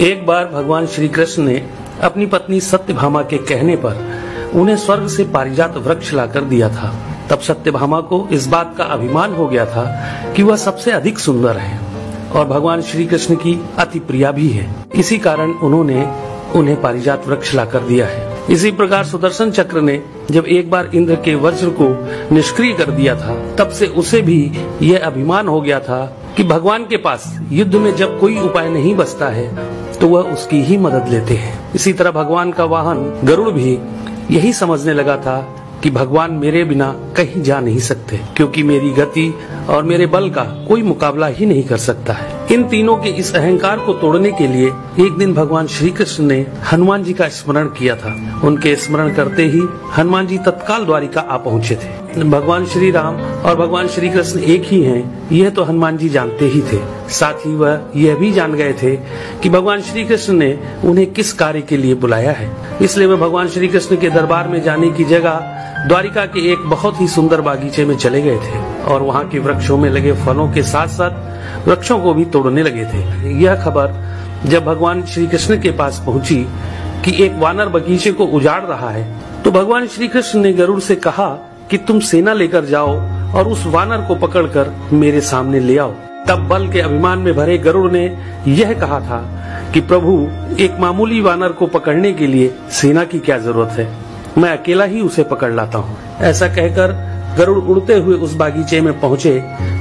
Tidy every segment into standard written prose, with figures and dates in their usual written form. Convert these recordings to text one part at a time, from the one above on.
एक बार भगवान श्री कृष्ण ने अपनी पत्नी सत्यभामा के कहने पर उन्हें स्वर्ग से पारिजात वृक्ष लाकर दिया था। तब सत्यभामा को इस बात का अभिमान हो गया था कि वह सबसे अधिक सुंदर है और भगवान श्री कृष्ण की अति प्रिया भी है। इसी कारण उन्होंने उन्हें पारिजात वृक्ष लाकर दिया है। इसी प्रकार सुदर्शन चक्र ने जब एक बार इंद्र के वज्र को निष्क्रिय कर दिया था, तब से उसे भी यह अभिमान हो गया था कि भगवान के पास युद्ध में जब कोई उपाय नहीं बचता है तो वह उसकी ही मदद लेते हैं। इसी तरह भगवान का वाहन गरुड़ भी यही समझने लगा था कि भगवान मेरे बिना कहीं जा नहीं सकते, क्योंकि मेरी गति और मेरे बल का कोई मुकाबला ही नहीं कर सकता है। इन तीनों के इस अहंकार को तोड़ने के लिए एक दिन भगवान श्री कृष्ण ने हनुमान जी का स्मरण किया था। उनके स्मरण करते ही हनुमान जी तत्काल द्वारिका आ पहुँचे थे। भगवान श्री राम और भगवान श्री कृष्ण एक ही हैं, यह तो हनुमान जी जानते ही थे। साथ ही वह यह भी जान गए थे कि भगवान श्री कृष्ण ने उन्हें किस कार्य के लिए बुलाया है। इसलिए वह भगवान श्री कृष्ण के दरबार में जाने की जगह द्वारिका के एक बहुत ही सुंदर बागीचे में चले गए थे और वहाँ के वृक्षों में लगे फलों के साथ साथ वृक्षों को भी तोड़ने लगे थे। यह खबर जब भगवान श्री कृष्ण के पास पहुंची कि एक वानर बगीचे को उजाड़ रहा है, तो भगवान श्री कृष्ण ने गरुड़ से कहा कि तुम सेना लेकर जाओ और उस वानर को पकड़कर मेरे सामने ले आओ। तब बल के अभिमान में भरे गरुड़ ने यह कहा था कि प्रभु, एक मामूली वानर को पकड़ने के लिए सेना की क्या जरूरत है, मैं अकेला ही उसे पकड़ लाता हूँ। ऐसा कहकर गरुड़ उड़ते हुए उस बागीचे में पहुँचे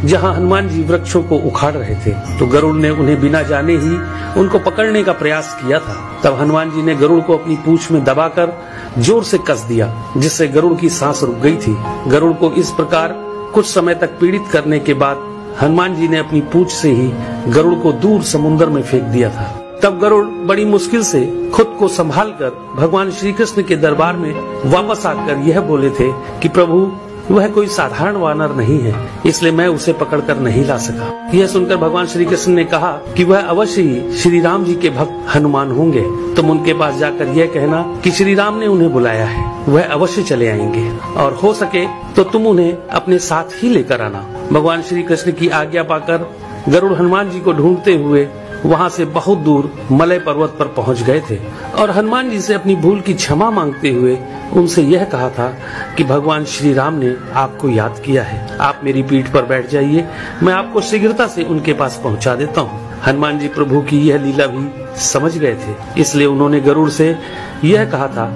जहाँ हनुमान जी वृक्षों को उखाड़ रहे थे। तो गरुड़ ने उन्हें बिना जाने ही उनको पकड़ने का प्रयास किया था। तब हनुमान जी ने गरुड़ को अपनी पूंछ में दबाकर जोर से कस दिया, जिससे गरुड़ की सांस रुक गई थी। गरुड़ को इस प्रकार कुछ समय तक पीड़ित करने के बाद हनुमान जी ने अपनी पूंछ से ही गरुड़ को दूर समुद्र में फेंक दिया था। तब गरुड़ बड़ी मुश्किल से खुद को संभालकर भगवान श्री कृष्ण के दरबार में वापस आकर यह बोले थे कि प्रभु, वह कोई साधारण वानर नहीं है, इसलिए मैं उसे पकड़कर नहीं ला सका। यह सुनकर भगवान श्री कृष्ण ने कहा कि वह अवश्य ही श्री राम जी के भक्त हनुमान होंगे। तुम उनके पास जाकर यह कहना कि श्री राम ने उन्हें बुलाया है, वह अवश्य चले आएंगे और हो सके तो तुम उन्हें अपने साथ ही लेकर आना। भगवान श्री कृष्ण की आज्ञा पाकर गरुड़ हनुमान जी को ढूंढते हुए वहाँ से बहुत दूर मलय पर्वत पर पहुँच गए थे और हनुमान जी से अपनी भूल की क्षमा मांगते हुए उनसे यह कहा था कि भगवान श्री राम ने आपको याद किया है, आप मेरी पीठ पर बैठ जाइए, मैं आपको शीघ्रता से उनके पास पहुँचा देता हूँ। हनुमान जी प्रभु की यह लीला भी समझ गए थे, इसलिए उन्होंने गरुड़ से यह कहा था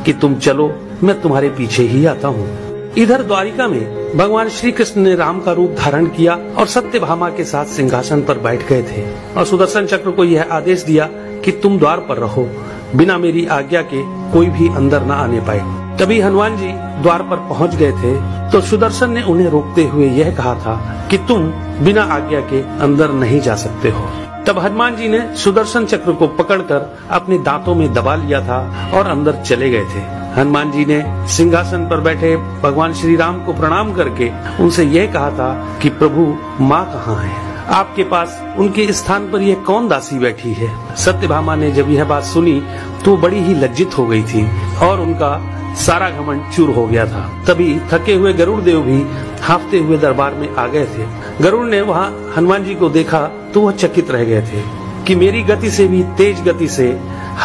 कि तुम चलो, मैं तुम्हारे पीछे ही आता हूँ। इधर द्वारिका में भगवान श्री कृष्ण ने राम का रूप धारण किया और सत्यभामा के साथ सिंहासन पर बैठ गए थे और सुदर्शन चक्र को यह आदेश दिया कि तुम द्वार पर रहो, बिना मेरी आज्ञा के कोई भी अंदर न आने पाए। तभी हनुमान जी द्वार पर पहुंच गए थे तो सुदर्शन ने उन्हें रोकते हुए यह कहा था कि तुम बिना आज्ञा के अंदर नहीं जा सकते हो। तब हनुमान जी ने सुदर्शन चक्र को पकड़कर अपने दांतों में दबा लिया था और अंदर चले गए थे। हनुमान जी ने सिंहासन पर बैठे भगवान श्री राम को प्रणाम करके उनसे यह कहा था कि प्रभु, माँ कहाँ है? आपके पास उनके स्थान पर यह कौन दासी बैठी है? सत्यभामा ने जब यह बात सुनी तो बड़ी ही लज्जित हो गई थी और उनका सारा घमंड चूर हो गया था। तभी थके हुए गरुड़ देव भी हांफते हुए दरबार में आ गए थे। गरुड़ ने वहाँ हनुमान जी को देखा तो वह चकित रह गए थे कि मेरी गति से भी तेज गति से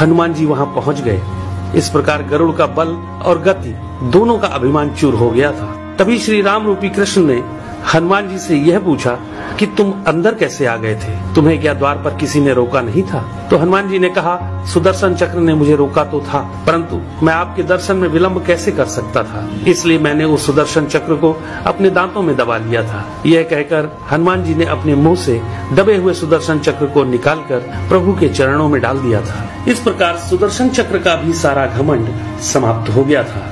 हनुमान जी वहाँ पहुँच गए। इस प्रकार गरुड़ का बल और गति दोनों का अभिमान चूर हो गया था। तभी श्री राम रूपी कृष्ण ने हनुमान जी से यह पूछा कि तुम अंदर कैसे आ गए थे? तुम्हें क्या द्वार पर किसी ने रोका नहीं था? तो हनुमान जी ने कहा, सुदर्शन चक्र ने मुझे रोका तो था, परंतु मैं आपके दर्शन में विलंब कैसे कर सकता था, इसलिए मैंने उस सुदर्शन चक्र को अपने दांतों में दबा लिया था। यह कहकर हनुमान जी ने अपने मुंह से दबे हुए सुदर्शन चक्र को निकालकर प्रभु के चरणों में डाल दिया था। इस प्रकार सुदर्शन चक्र का भी सारा घमंड समाप्त हो गया था।